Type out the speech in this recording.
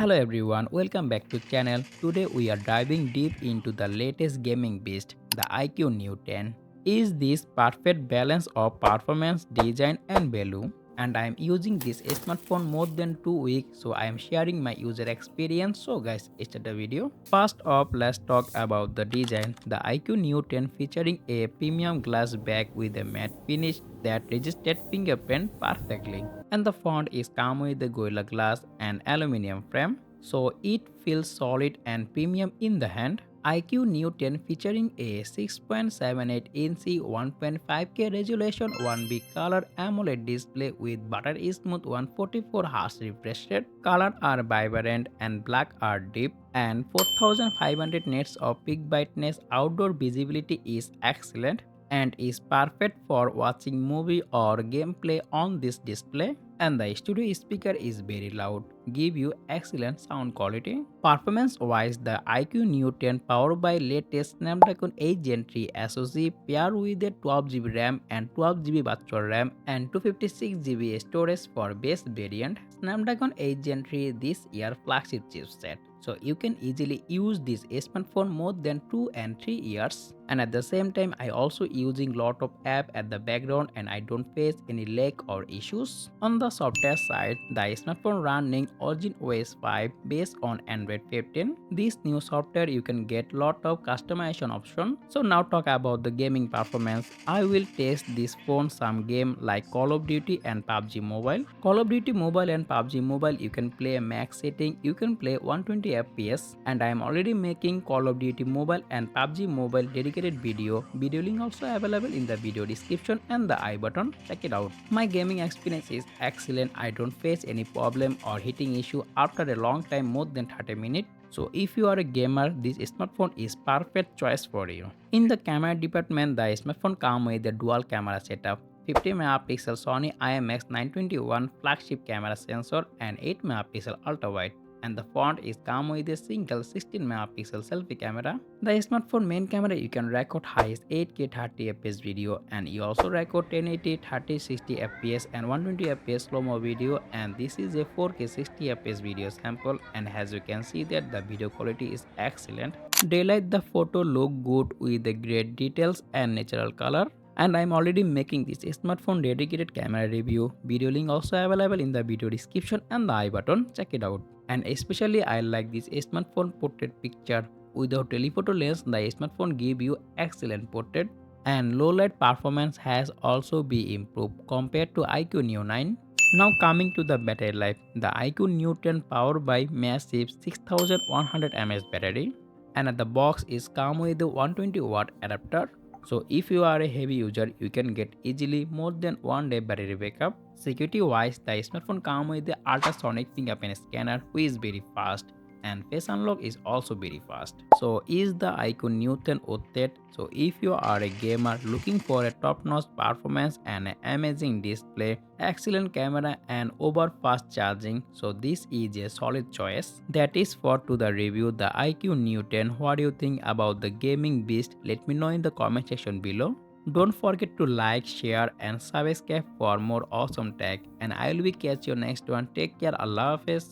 Hello everyone, welcome back to channel. Today we are diving deep into the latest gaming beast, the iQOO New 10. Is this perfect balance of performance, design and value? And I am using this smartphone more than 2 weeks, so I am sharing my user experience. So guys, start the video. First off, let's talk about the design. The iQOO New 10 featuring a premium glass back with a matte finish that resisted fingerprint perfectly, and the font is come with the Gorilla Glass and aluminum frame, so it feels solid and premium in the hand. iQOO Neo 10 featuring a 6.78-inch 1.5K resolution 1B color AMOLED display with butter smooth 144Hz refresh rate. Color are vibrant and black are deep, and 4500 nits of peak brightness. Outdoor visibility is excellent and is perfect for watching movie or gameplay on this display, and the studio speaker is very loud, give you excellent sound quality. Performance wise, the iQOO Neo 10 powered by latest Snapdragon 8 Gen 3 SoC paired with a 12GB RAM and 12GB virtual RAM and 256GB storage for base variant. Snapdragon 8 Gen 3 this year flagship chipset, so you can easily use this smartphone more than 2 and 3 years, and at the same time I also using lot of app at the background and I don't face any lag or issues. On the software side, the smartphone running Origin OS 5 based on Android 15. This new software you can get lot of customization option. So now talk about the gaming performance. I will test this phone some game like Call of Duty and PUBG Mobile. Call of Duty Mobile and PUBG Mobile you can play max setting, you can play 120 FPS, and I am already making Call of Duty Mobile and PUBG Mobile dedicated video. Video link also available in the video description and the I button. Check it out. My gaming experience is excellent. I don't face any problem or hitting issue after a long time more than 30 minutes. So if you are a gamer, this smartphone is perfect choice for you. In the camera department, the smartphone comes with a dual camera setup. 50 megapixel Sony IMX 921 flagship camera sensor and 8 megapixel ultra wide, and the font is come with a single 16 megapixel selfie camera. The smartphone main camera you can record highest 8K 30 fps video, and you also record 1080 30 60 fps and 120 fps slow-mo video, and this is a 4K 60 fps video sample, and as you can see that the video quality is excellent. Daylight the photo look good with the great details and natural color, and I'm already making this smartphone dedicated camera review. Video link also available in the video description and the I button. Check it out. And especially I like this smartphone portrait picture. Without telephoto lens, the smartphone give you excellent portrait, and low light performance has also been improved compared to iQOO Neo 9. Now coming to the battery life, the iQOO Neo 10 powered by massive 6100 mAh battery, and at the box is come with a 120 watt adapter. So if you are a heavy user, you can get easily more than 1 day battery backup. Security wise, the smartphone comes with the ultrasonic fingerprint scanner which is very fast, and face unlock is also very fast. So is the iQOO Neo 10 worth it? So if you are a gamer looking for a top-notch performance and an amazing display, excellent camera and over fast charging, so this is a solid choice. That is for to the review the iQOO Neo 10. What do you think about the gaming beast? Let me know in the comment section below. Don't forget to like, share and subscribe for more awesome tech, and I will be catch you next one. Take care. Allah Hafiz.